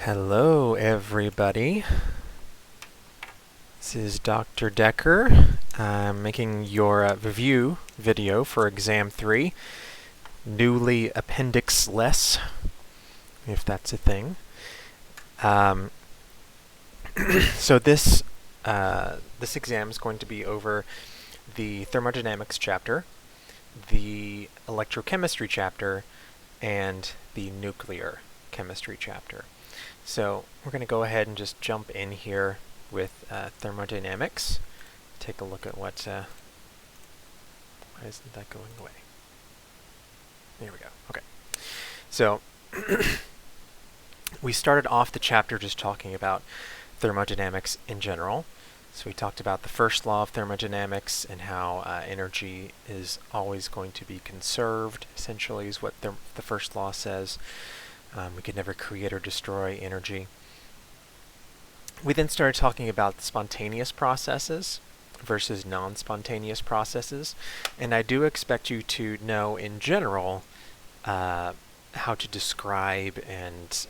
Hello, everybody. This is Dr. Decker. I'm making your review video for Exam 3, newly appendix-less, if that's a thing. So this exam is going to be over the thermodynamics chapter, the electrochemistry chapter, and the nuclear chemistry chapter. So we're going to go ahead and just jump in here with thermodynamics. Take a look at why isn't that going away? There we go. Okay. So we started off the chapter just talking about thermodynamics in general. So we talked about the first law of thermodynamics and how energy is always going to be conserved, essentially, is what the first law says. We could never create or destroy energy. We then started talking about spontaneous processes versus non-spontaneous processes, and I do expect you to know in general how to describe and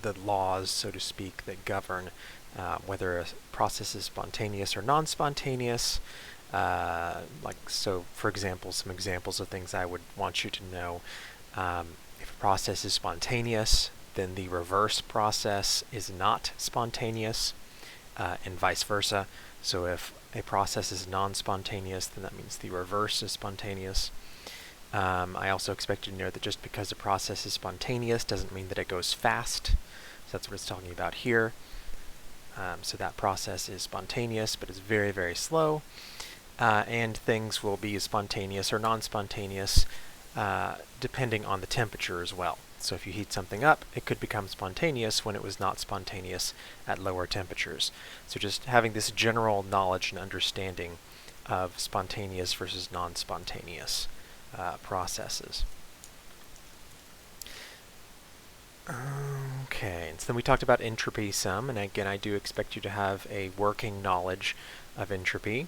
the laws, so to speak, that govern whether a process is spontaneous or non-spontaneous. So for example, some examples of things I would want you to know. If a process is spontaneous, then the reverse process is not spontaneous, and vice versa. So if a process is non-spontaneous, then that means the reverse is spontaneous. I also expect you to know that just because a process is spontaneous doesn't mean that it goes fast. So that's what it's talking about here. So that process is spontaneous, but it's very, very slow. And things will be spontaneous or non-spontaneous depending on the temperature as well. So if you heat something up, it could become spontaneous when it was not spontaneous at lower temperatures. So just having this general knowledge and understanding of spontaneous versus non-spontaneous processes. Okay, and so then we talked about entropy some, and again I do expect you to have a working knowledge of entropy.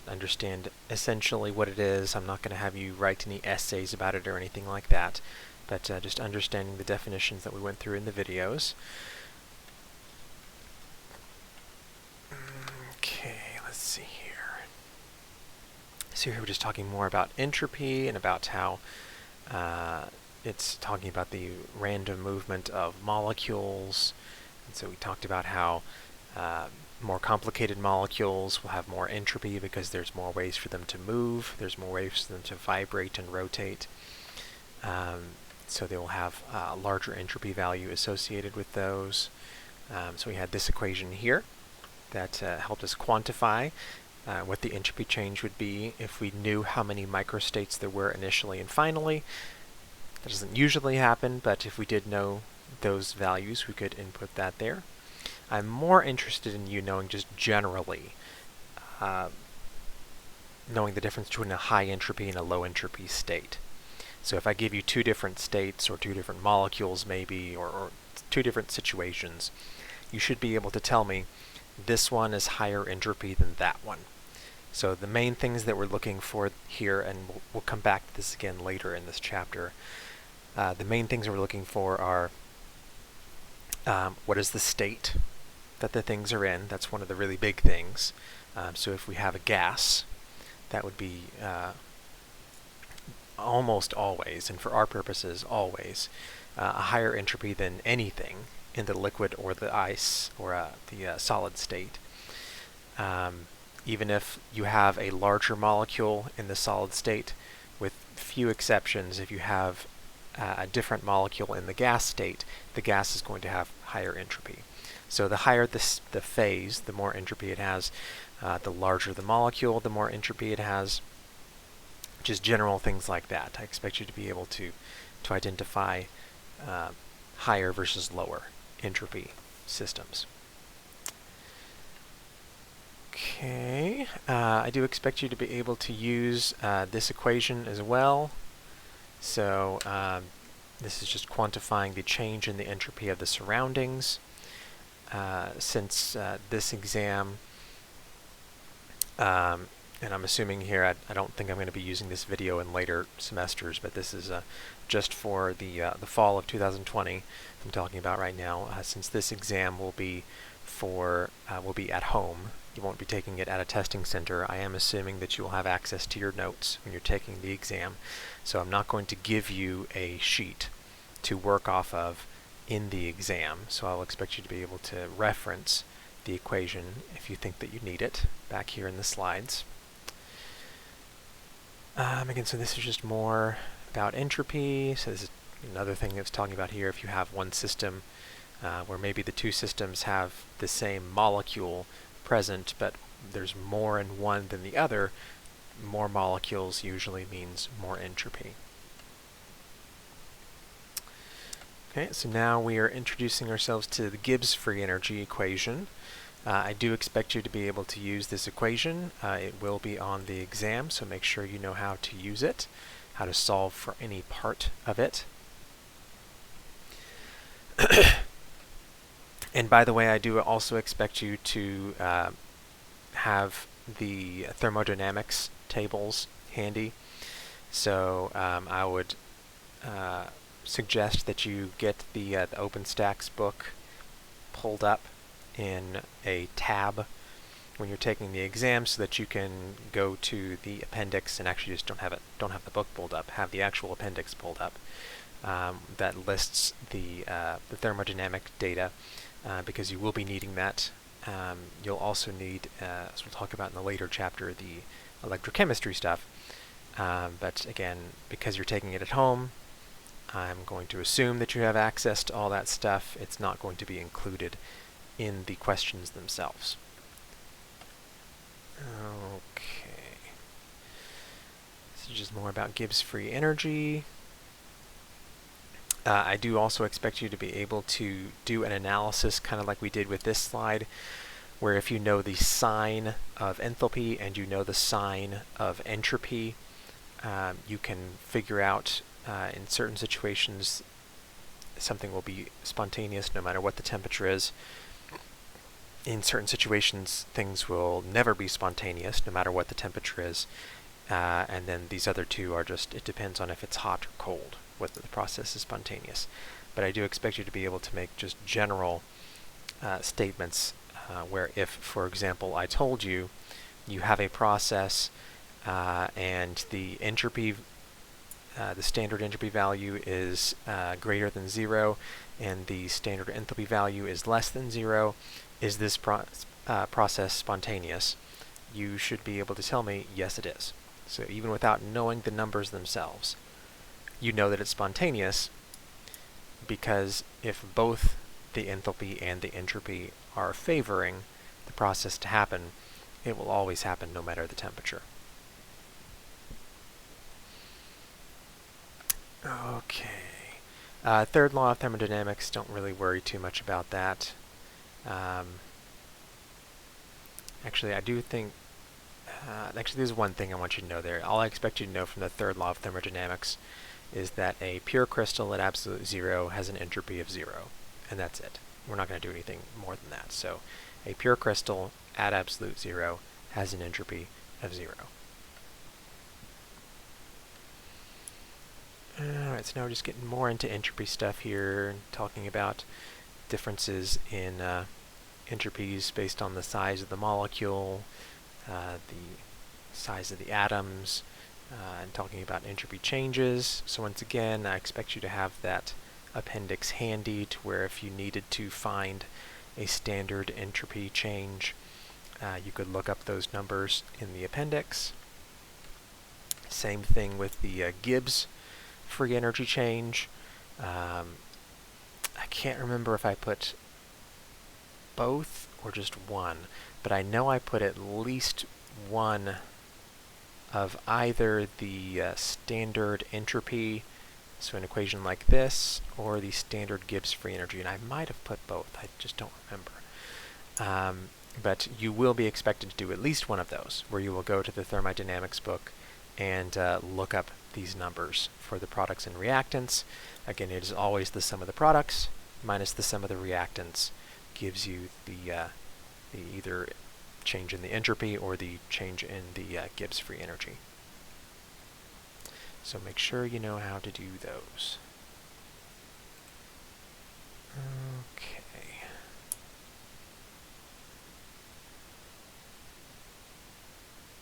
Understand essentially what it is. I'm not going to have you write any essays about it or anything like that, but just understanding the definitions that we went through in the videos. Okay, let's see here. So here we're just talking more about entropy and about how it's talking about the random movement of molecules. And so we talked about how more complicated molecules will have more entropy because there's more ways for them to move, there's more ways for them to vibrate and rotate. So they will have a larger entropy value associated with those. So we had this equation here that helped us quantify what the entropy change would be if we knew how many microstates there were initially and finally. That doesn't usually happen, but if we did know those values, we could input that there. I'm more interested in you knowing just generally, knowing the difference between a high entropy and a low entropy state. So if I give you two different states or two different molecules maybe, or two different situations, you should be able to tell me this one is higher entropy than that one. So the main things that we're looking for here, and we'll come back to this again later in this chapter, the main things we're looking for are what is the state that the things are in. That's one of the really big things. So if we have a gas, that would be almost always, and for our purposes always, a higher entropy than anything in the liquid or the ice or the solid state. Even if you have a larger molecule in the solid state, with few exceptions, if you have a different molecule in the gas state, the gas is going to have higher entropy. So the higher the phase, the more entropy it has. The larger the molecule, the more entropy it has. Just general things like that. I expect you to be able to identify higher versus lower entropy systems. Okay, I do expect you to be able to use this equation as well. So this is just quantifying the change in the entropy of the surroundings. Since this exam, and I'm assuming here, I don't think I'm going to be using this video in later semesters, but this is a just for the fall of 2020. I'm talking about right now, since this exam will be at home. You won't be taking it at a testing center. I am assuming that you will have access to your notes when you're taking the exam. So I'm not going to give you a sheet to work off of in the exam. So I'll expect you to be able to reference the equation if you think that you need it back here in the slides. Again, so this is just more about entropy. So this is another thing that's talking about here. If you have one system where maybe the two systems have the same molecule present, but there's more in one than the other, more molecules usually means more entropy. Okay, so now we are introducing ourselves to the Gibbs free energy equation. I do expect you to be able to use this equation. It will be on the exam, so make sure you know how to use it, how to solve for any part of it. And by the way, I do also expect you to have the thermodynamics tables handy. So I would suggest that you get the OpenStax book pulled up in a tab when you're taking the exam, so that you can go to the appendix and actually just don't have the book pulled up, have the actual appendix pulled up that lists the thermodynamic data, because you will be needing that. You'll also need, as we'll talk about in the later chapter, the electrochemistry stuff. But again, because you're taking it at home, I'm going to assume that you have access to all that stuff. It's not going to be included in the questions themselves. Okay. This is just more about Gibbs free energy. I do also expect you to be able to do an analysis, kind of like we did with this slide, where if you know the sign of enthalpy and you know the sign of entropy, you can figure out in certain situations something will be spontaneous no matter what the temperature is. In certain situations, things will never be spontaneous no matter what the temperature is. And then these other two are just, it depends on if it's hot or cold, whether the process is spontaneous. But I do expect you to be able to make just general statements where if, for example, I told you you have a process and the entropy, the standard entropy value is greater than 0 and the standard enthalpy value is less than 0, is this process spontaneous? You should be able to tell me, yes, it is. So even without knowing the numbers themselves, you know that it's spontaneous, because if both the enthalpy and the entropy are favoring the process to happen, it will always happen no matter the temperature. Okay. Third law of thermodynamics, don't really worry too much about that. Actually, I do think, actually there's one thing I want you to know there. All I expect you to know from the third law of thermodynamics is that a pure crystal at absolute 0 has an entropy of 0, and that's it. We're not going to do anything more than that. So a pure crystal at absolute 0 has an entropy of 0. Alright, so now we're just getting more into entropy stuff here, talking about differences in entropies based on the size of the molecule, the size of the atoms, and talking about entropy changes. So once again, I expect you to have that appendix handy to where if you needed to find a standard entropy change, you could look up those numbers in the appendix. Same thing with the Gibbs free energy change. I can't remember if I put both or just one, but I know I put at least one of either the standard entropy, so an equation like this, or the standard Gibbs free energy, and I might have put both, I just don't remember. But you will be expected to do at least one of those, where you will go to the thermodynamics book and look up these numbers for the products and reactants. Again, it is always the sum of the products minus the sum of the reactants gives you the either change in the entropy or the change in the Gibbs free energy. So make sure you know how to do those. Okay.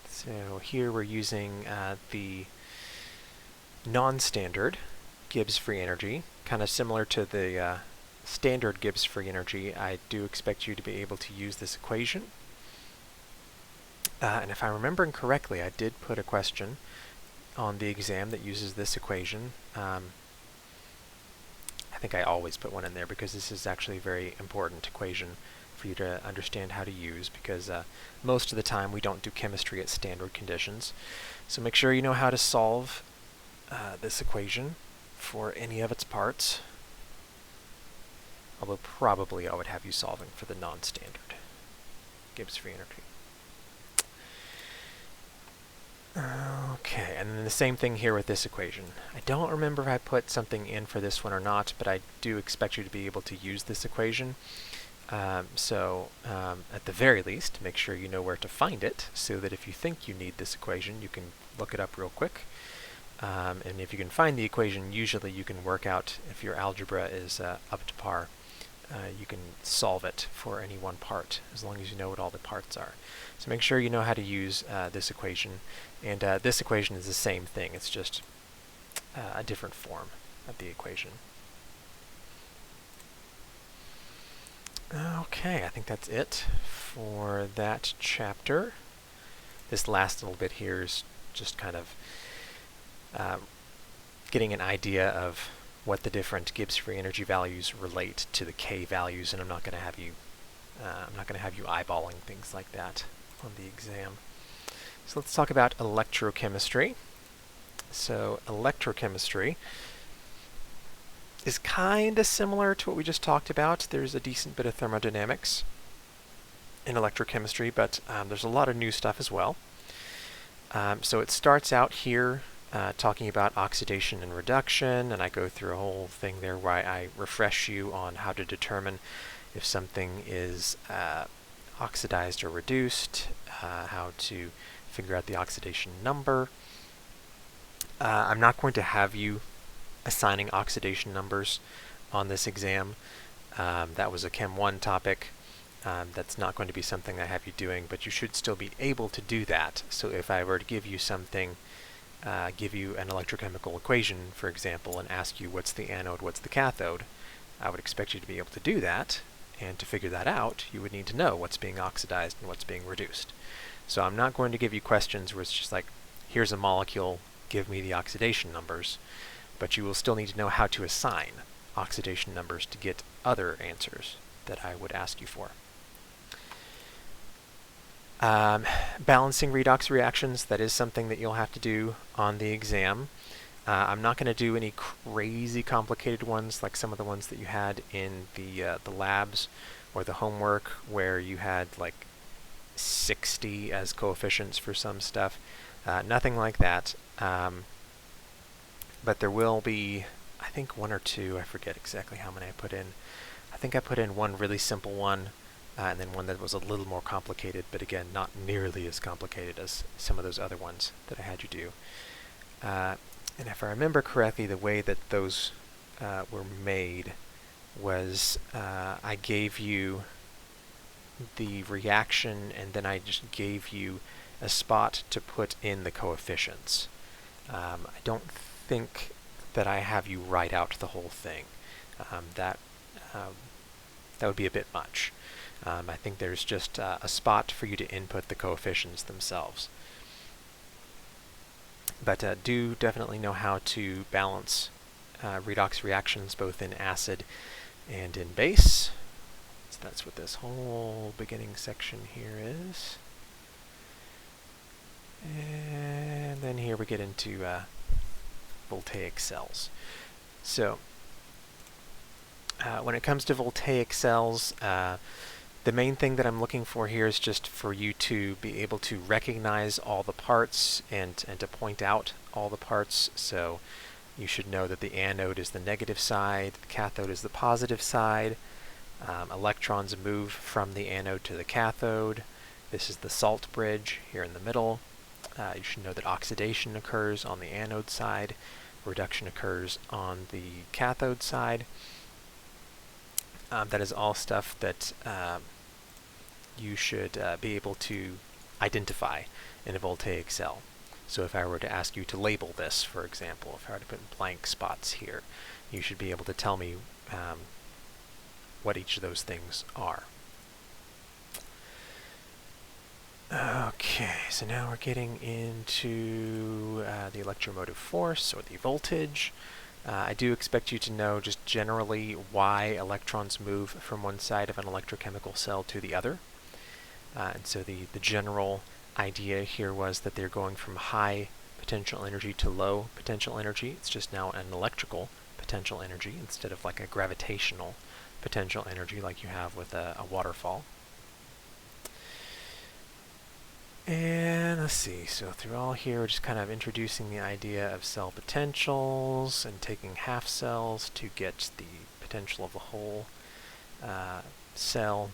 So here we're using the non-standard Gibbs free energy, kind of similar to the standard Gibbs free energy. I do expect you to be able to use this equation. And if I'm remembering correctly, I did put a question on the exam that uses this equation. I think I always put one in there because this is actually a very important equation for you to understand how to use, because most of the time we don't do chemistry at standard conditions. So make sure you know how to solve this equation for any of its parts, although probably I would have you solving for the non-standard Gibbs free energy. Okay, and then the same thing here with this equation. I don't remember if I put something in for this one or not, but I do expect you to be able to use this equation. So at the very least, make sure you know where to find it, so that if you think you need this equation, you can look it up real quick. And if you can find the equation, usually you can work out if your algebra is up to par. You can solve it for any one part, as long as you know what all the parts are. So make sure you know how to use this equation. And this equation is the same thing, it's just a different form of the equation. Okay, I think that's it for that chapter. This last little bit here is just kind of getting an idea of what the different Gibbs free energy values relate to the K values, and I'm not going to have you eyeballing things like that on the exam. So let's talk about electrochemistry. So electrochemistry is kind of similar to what we just talked about. There's a decent bit of thermodynamics in electrochemistry, but there's a lot of new stuff as well. So it starts out here talking about oxidation and reduction, and I go through a whole thing there where I refresh you on how to determine if something is oxidized or reduced, how to figure out the oxidation number. I'm not going to have you assigning oxidation numbers on this exam. That was a Chem 1 topic. That's not going to be something I have you doing, but you should still be able to do that. So if I were to give you something, give you an electrochemical equation, for example, and ask you what's the anode, what's the cathode, I would expect you to be able to do that. And to figure that out, you would need to know what's being oxidized and what's being reduced. So I'm not going to give you questions where it's just like, here's a molecule, give me the oxidation numbers. But you will still need to know how to assign oxidation numbers to get other answers that I would ask you for. Balancing redox reactions, that is something that you'll have to do on the exam. I'm not going to do any crazy complicated ones like some of the ones that you had in the labs or the homework, where you had like 60 as coefficients for some stuff. Nothing like that. But there will be, I think, one or two. I forget exactly how many I put in. I think I put in one really simple one, and then one that was a little more complicated, but again, not nearly as complicated as some of those other ones that I had you do. And if I remember correctly, the way that those were made was I gave you the reaction, and then I just gave you a spot to put in the coefficients. I don't think that I have you write out the whole thing. That would be a bit much. I think there's just a spot for you to input the coefficients themselves. But do definitely know how to balance redox reactions both in acid and in base. So that's what this whole beginning section here is. And then here we get into voltaic cells. So when it comes to voltaic cells, the main thing that I'm looking for here is just for you to be able to recognize all the parts and to point out all the parts. So you should know that the anode is the negative side, the cathode is the positive side. Electrons move from the anode to the cathode. This is the salt bridge here in the middle. You should know that oxidation occurs on the anode side, reduction occurs on the cathode side. That is all stuff that you should be able to identify in a voltaic cell. So if I were to ask you to label this, for example, if I were to put blank spots here, you should be able to tell me what each of those things are. Okay, so now we're getting into the electromotive force, or the voltage. I do expect you to know just generally why electrons move from one side of an electrochemical cell to the other. And so the general idea here was that they're going from high potential energy to low potential energy. It's just now an electrical potential energy instead of like a gravitational potential energy like you have with a waterfall. And let's see, so through all here, we're just kind of introducing the idea of cell potentials and taking half cells to get the potential of the whole cell.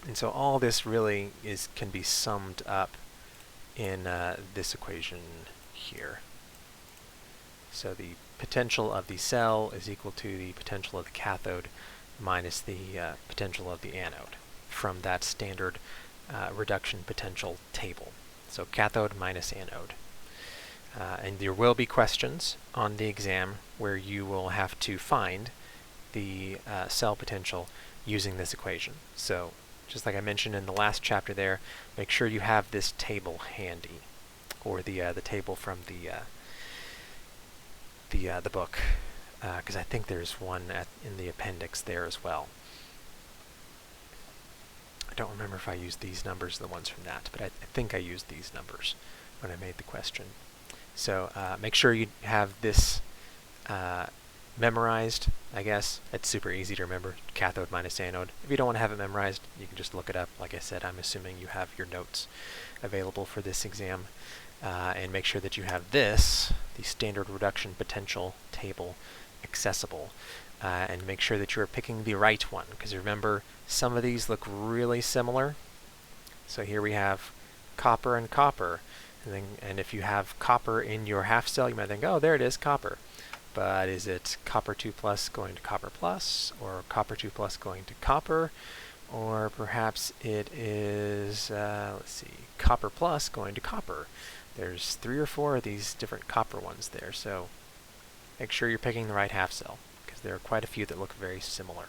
And so all this really can be summed up in this equation here. So the potential of the cell is equal to the potential of the cathode minus the potential of the anode from that standard reduction potential table. So cathode minus anode. And there will be questions on the exam where you will have to find the cell potential using this equation. So just like I mentioned in the last chapter there, make sure you have this table handy, or the table from the book, because I think there's one in the appendix there as well. I don't remember if I used these numbers, the ones from that, but I think I used these numbers when I made the question. So make sure you have this memorized, I guess. It's super easy to remember, cathode minus anode. If you don't want to have it memorized, you can just look it up. Like I said, I'm assuming you have your notes available for this exam. And make sure that you have this, the standard reduction potential table, accessible. And make sure that you're picking the right one, because remember, some of these look really similar. So here we have copper and copper. And if you have copper in your half cell, you might think, oh, there it is, copper. But is it copper 2 plus going to copper plus, or copper 2 plus going to copper? Or perhaps it is, let's see, copper plus going to copper. There's 3 or 4 of these different copper ones there, so make sure you're picking the right half cell, because there are quite a few that look very similar.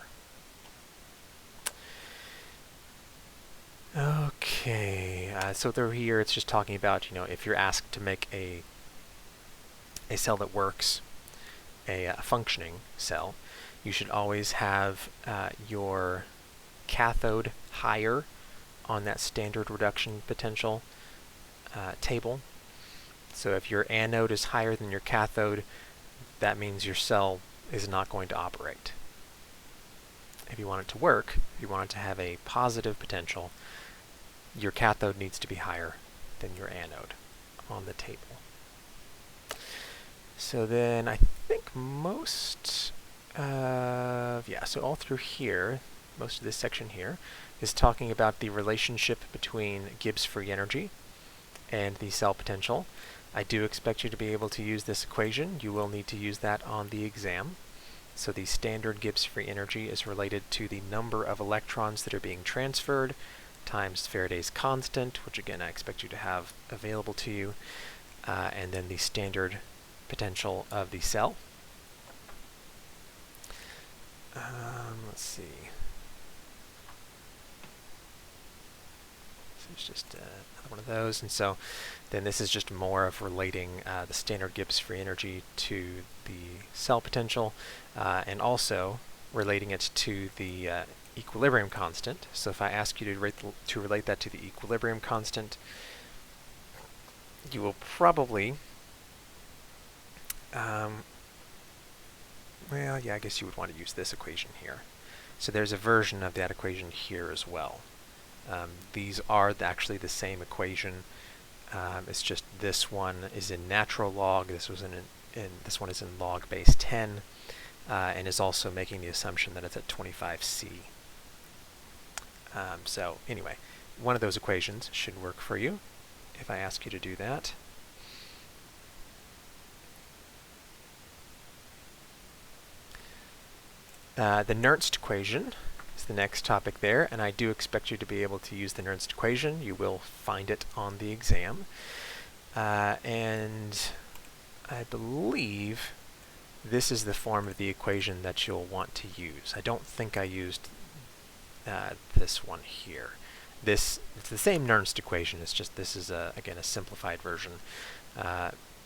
Okay, so through here it's just talking about, if you're asked to make a cell that works, a functioning cell, you should always have your cathode higher on that standard reduction potential table. So if your anode is higher than your cathode, that means your cell is not going to operate. If you want it to work, if you want it to have a positive potential, your cathode needs to be higher than your anode on the table. So then I think so all through here, most of this section here is talking about the relationship between Gibbs free energy and the cell potential. I do expect you to be able to use this equation. You will need to use that on the exam. So the standard Gibbs free energy is related to the number of electrons that are being transferred times Faraday's constant, which again I expect you to have available to you, and then the standard potential of the cell. Let's see. So it's just another one of those, and so then this is just more of relating the standard Gibbs free energy to the cell potential, and also relating it to the equilibrium constant. So if I ask you to relate that to the equilibrium constant, you will probably, well, yeah, I guess you would want to use this equation here. So there's a version of that equation here as well. These are actually the same equation. It's just this one is in natural log. This one is in log base 10, and is also making the assumption that it's at 25C. So anyway, one of those equations should work for you. if I ask you to do that. The Nernst equation is the next topic there, and I do expect you to be able to use the Nernst equation. You will find it on the exam. And I believe this is the form of the equation that you'll want to use. I don't think I used this one here. It's the same Nernst equation, it's just this is, again, a simplified version,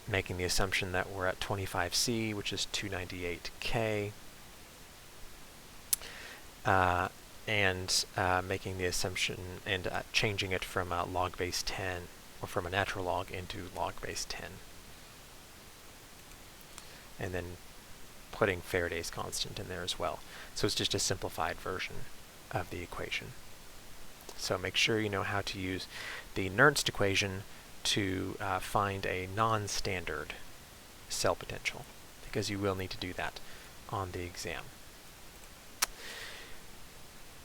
making the assumption that we're at 25C, which is 298 K. And making the assumption and changing it from log base 10, or from a natural log into log base 10. And then putting Faraday's constant in there as well. So it's just a simplified version of the equation. So make sure you know how to use the Nernst equation to find a non-standard cell potential, because you will need to do that on the exam.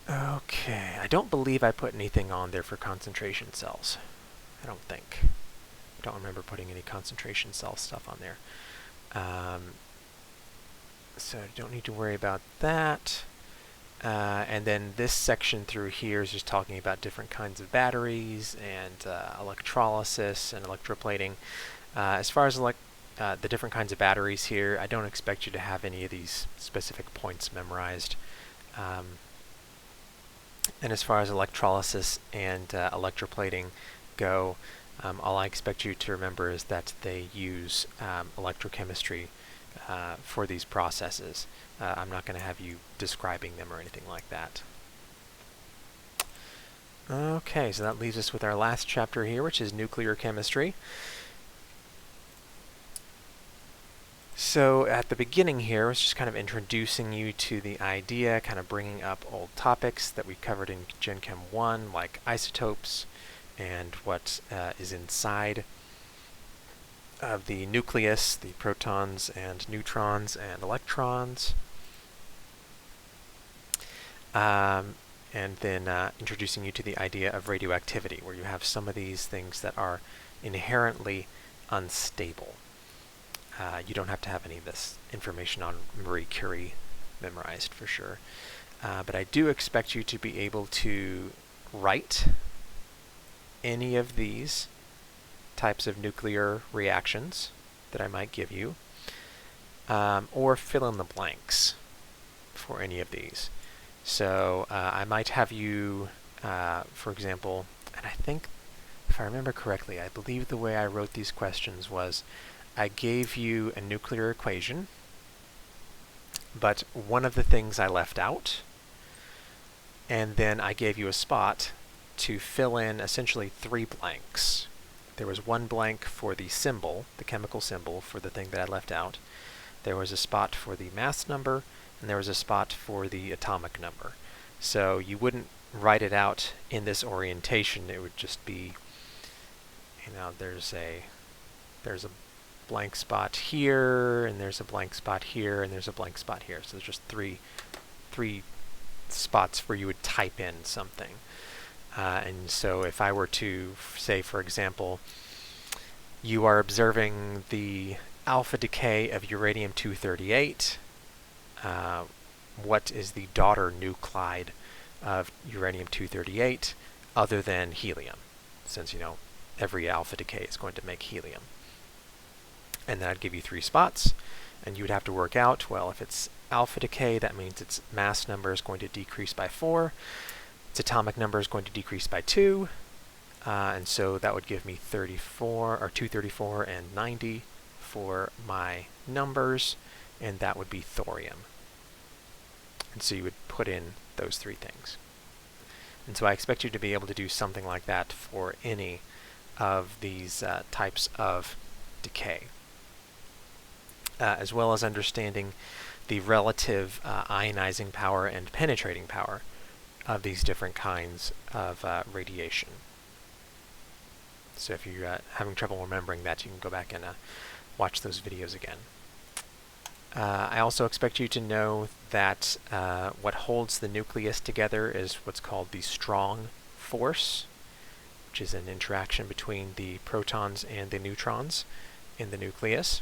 Okay, I don't believe I put anything on there for concentration cells. I don't think. I don't remember putting any concentration cell stuff on there. So don't need to worry about that. And then this section through here is just talking about different kinds of batteries and electrolysis and electroplating. As far as the different kinds of batteries here, I don't expect you to have any of these specific points memorized. And as far as electrolysis and electroplating go, all I expect you to remember is that they use electrochemistry for these processes. I'm not going to have you describing them or anything like that. Okay, so that leaves us with our last chapter here, which is nuclear chemistry. So at the beginning here, I was just kind of introducing you to the idea, kind of bringing up old topics that we covered in Gen Chem 1, like isotopes and what is inside of the nucleus, the protons and neutrons and electrons. And then introducing you to the idea of radioactivity, where you have some of these things that are inherently unstable. You don't have to have any of this information on Marie Curie memorized for sure. But I do expect you to be able to write any of these types of nuclear reactions that I might give you, or fill in the blanks for any of these. So I might have you, for example, and I think, if I remember correctly, I believe the way I wrote these questions was I gave you a nuclear equation, but one of the things I left out, and then I gave you a spot to fill in essentially 3 blanks. There was one blank for the symbol, the chemical symbol for the thing that I left out. There was a spot for the mass number, and there was a spot for the atomic number. So you wouldn't write it out in this orientation. It would just be, you know, there's a blank spot here, and there's a blank spot here, and there's a blank spot here. So there's just three spots where you would type in something. And so if I were to say, for example, you are observing the alpha decay of uranium-238, what is the daughter nuclide of uranium-238 other than helium? Since, you know, every alpha decay is going to make helium. And then I'd give you 3 spots, and you would have to work out, well, if it's alpha decay, that means its mass number is going to decrease by 4, its atomic number is going to decrease by 2, and so that would give me 34, or 234 and 90 for my numbers, and that would be thorium. And so you would put in those 3 things. And so I expect you to be able to do something like that for any of these types of decay, as well as understanding the relative ionizing power and penetrating power of these different kinds of radiation. So if you're having trouble remembering that, you can go back and watch those videos again. I also expect you to know that what holds the nucleus together is what's called the strong force. which is an interaction between the protons and the neutrons in the nucleus.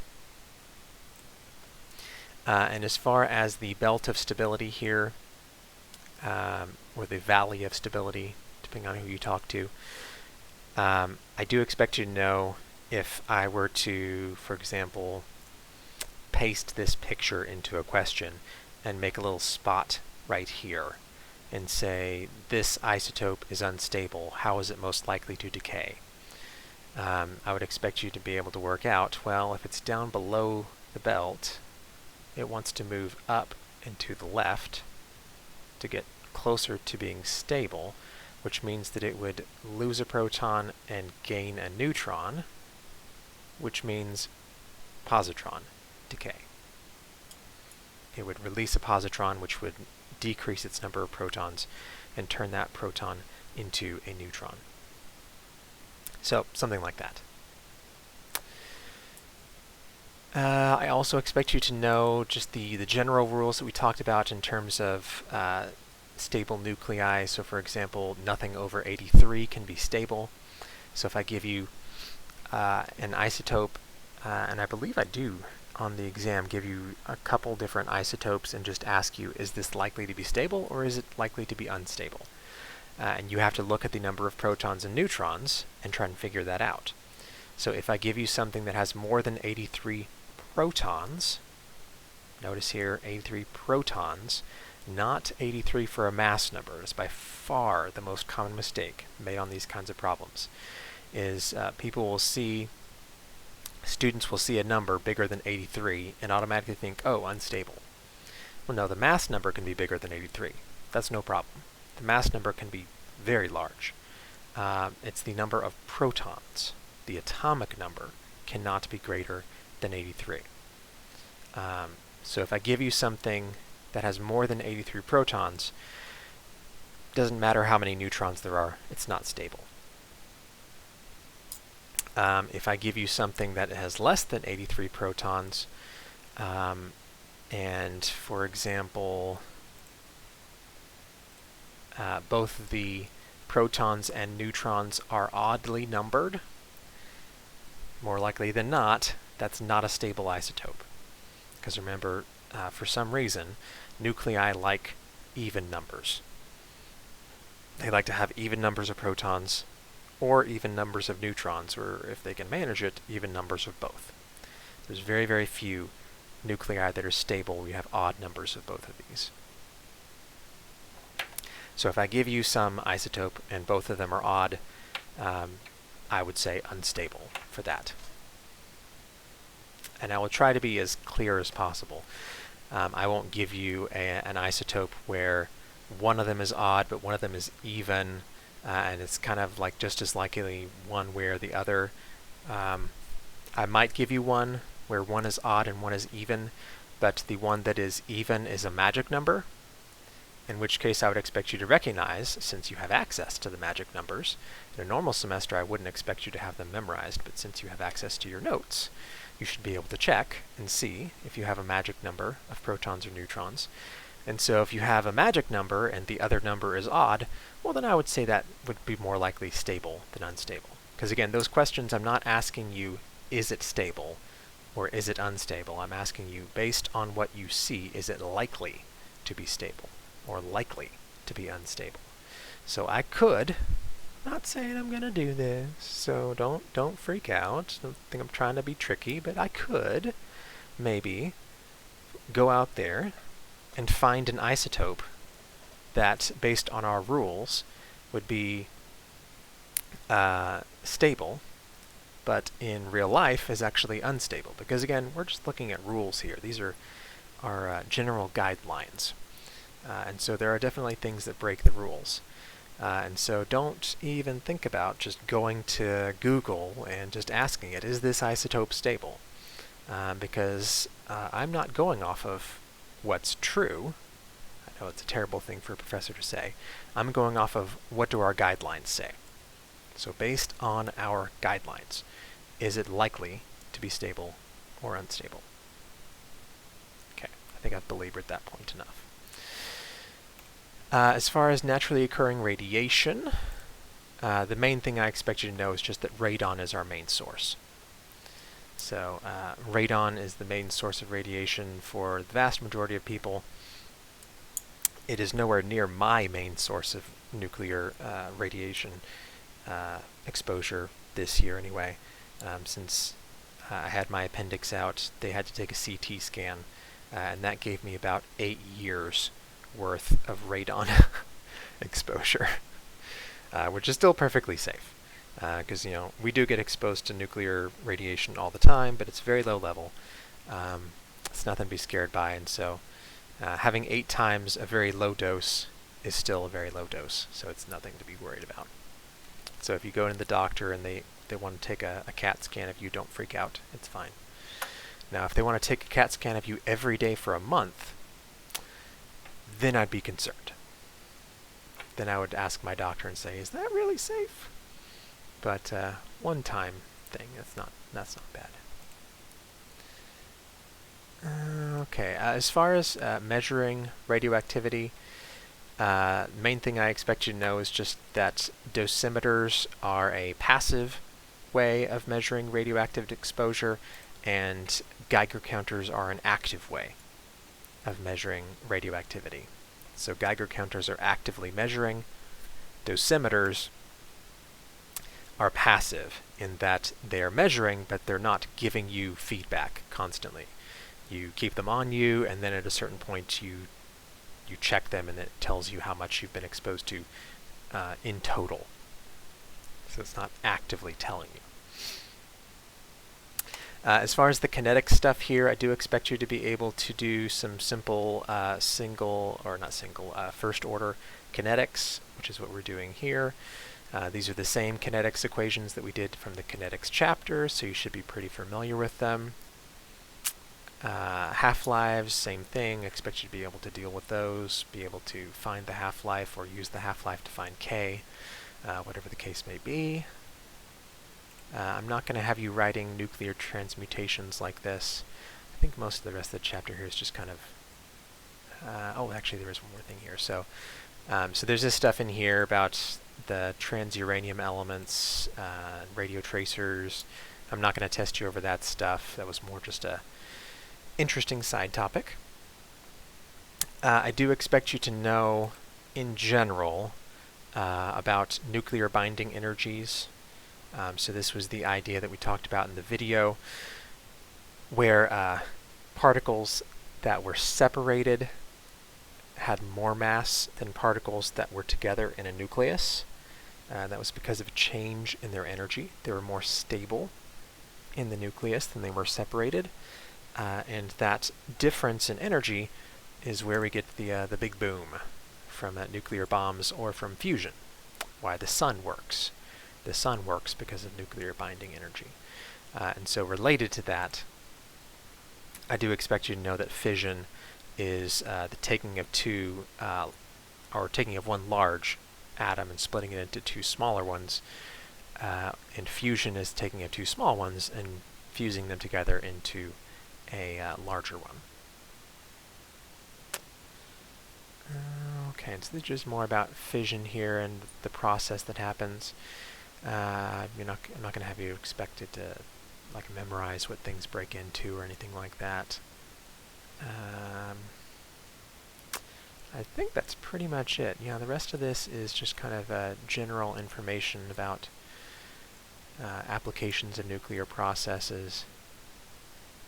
And as far as the belt of stability here, or the valley of stability, depending on who you talk to, I do expect you to know if I were to, for example, paste this picture into a question and make a little spot right here and say, this isotope is unstable, how is it most likely to decay? I would expect you to be able to work out, well, if it's down below the belt, it wants to move up and to the left to get closer to being stable, which means that it would lose a proton and gain a neutron, which means positron decay. It would release a positron, which would decrease its number of protons and turn that proton into a neutron. So, something like that. I also expect you to know just the general rules that we talked about in terms of stable nuclei. So for example, nothing over 83 can be stable. So if I give you an isotope, and I believe I do on the exam, give you a couple different isotopes and just ask you, is this likely to be stable or is it likely to be unstable? And you have to look at the number of protons and neutrons and try and figure that out. So if I give you something that has more than 83 protons, notice here 83 protons, not 83 for a mass number. It's by far the most common mistake made on these kinds of problems, is students will see a number bigger than 83 and automatically think, oh, unstable. Well, no, the mass number can be bigger than 83. That's no problem. The mass number can be very large. It's the number of protons. The atomic number cannot be greater than 83. So if I give you something that has more than 83 protons, doesn't matter how many neutrons there are, it's not stable. If I give you something that has less than 83 protons, and for example, both the protons and neutrons are oddly numbered, more likely than not, that's not a stable isotope. Because remember, for some reason, nuclei like even numbers. They like to have even numbers of protons or even numbers of neutrons, or if they can manage it, even numbers of both. There's very, very few nuclei that are stable where you have odd numbers of both of these. So if I give you some isotope and both of them are odd, I would say unstable for that. And I will try to be as clear as possible. I won't give you an isotope where one of them is odd but one of them is even, and it's kind of like just as likely one where the other. I might give you one where one is odd and one is even, but the one that is even is a magic number, in which case I would expect you to recognize, since you have access to the magic numbers. In a normal semester I wouldn't expect you to have them memorized, but since you have access to your notes, you should be able to check and see if you have a magic number of protons or neutrons. And so if you have a magic number and the other number is odd, well then I would say that would be more likely stable than unstable. Because again, those questions, I'm not asking you, is it stable or is it unstable? I'm asking you, based on what you see, is it likely to be stable or likely to be unstable? So I could, not saying I'm going to do this, so don't freak out. Don't think I'm trying to be tricky, but I could maybe go out there and find an isotope that, based on our rules, would be stable, but in real life is actually unstable. Because again, we're just looking at rules here. These are our general guidelines. And so there are definitely things that break the rules. And so don't even think about just going to Google and just asking it, is this isotope stable? Because I'm not going off of what's true. I know it's a terrible thing for a professor to say. I'm going off of what do our guidelines say. So based on our guidelines, is it likely to be stable or unstable? Okay, I think I've belabored that point enough. As far as naturally occurring radiation, the main thing I expect you to know is just that radon is our main source. So radon is the main source of radiation for the vast majority of people. It is nowhere near my main source of nuclear radiation exposure this year anyway. Since I had my appendix out, they had to take a CT scan, and that gave me about 8 years worth of radon exposure, which is still perfectly safe. Because we do get exposed to nuclear radiation all the time, but it's very low level. It's nothing to be scared by, and so having 8 times a very low dose is still a very low dose, so it's nothing to be worried about. So if you go to the doctor and they want to take a CAT scan of you, don't freak out. It's fine. Now, if they want to take a CAT scan of you every day for a month, then I'd be concerned. Then I would ask my doctor and say, is that really safe? But one-time thing, that's not bad. Okay, as far as measuring radioactivity, main thing I expect you to know is just that dosimeters are a passive way of measuring radioactive exposure, and Geiger counters are an active way of measuring radioactivity. So Geiger counters are actively measuring. Dosimeters are passive in that they are measuring, but they're not giving you feedback constantly. You keep them on you, and then at a certain point you check them, and it tells you how much you've been exposed to in total. So it's not actively telling you. As far as the kinetics stuff here, I do expect you to be able to do some simple first order kinetics, which is what we're doing here. These are the same kinetics equations that we did from the kinetics chapter, so you should be pretty familiar with them. Half-lives, same thing. Expect you to be able to deal with those, be able to find the half-life or use the half-life to find K, whatever the case may be. I'm not going to have you writing nuclear transmutations like this. I think most of the rest of the chapter here is just kind of... oh, actually there is one more thing here. So there's this stuff in here about the transuranium elements, radio tracers. I'm not going to test you over that stuff. That was more just a interesting side topic. I do expect you to know, in general, about nuclear binding energies. So this was the idea that we talked about in the video, where particles that were separated had more mass than particles that were together in a nucleus. That was because of a change in their energy. They were more stable in the nucleus than they were separated. And that difference in energy is where we get the big boom from nuclear bombs or from fusion. Why the sun works. The sun works because of nuclear binding energy. And so related to that, I do expect you to know that fission is the taking of taking of one large atom and splitting it into 2 smaller ones. And fusion is taking of 2 small ones and fusing them together into a larger one. Okay, so this is just more about fission here and the process that happens. I'm not going to have you expected to memorize what things break into or anything like that. I think that's pretty much it. The rest of this is just kind of general information about applications of nuclear processes.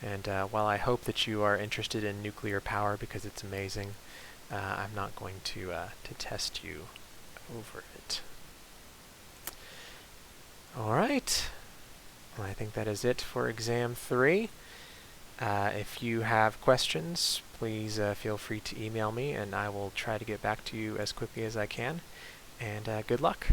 And while I hope that you are interested in nuclear power because it's amazing, I'm not going to test you over it. Alright, well, I think that is it for exam 3. If you have questions, please feel free to email me and I will try to get back to you as quickly as I can. And good luck!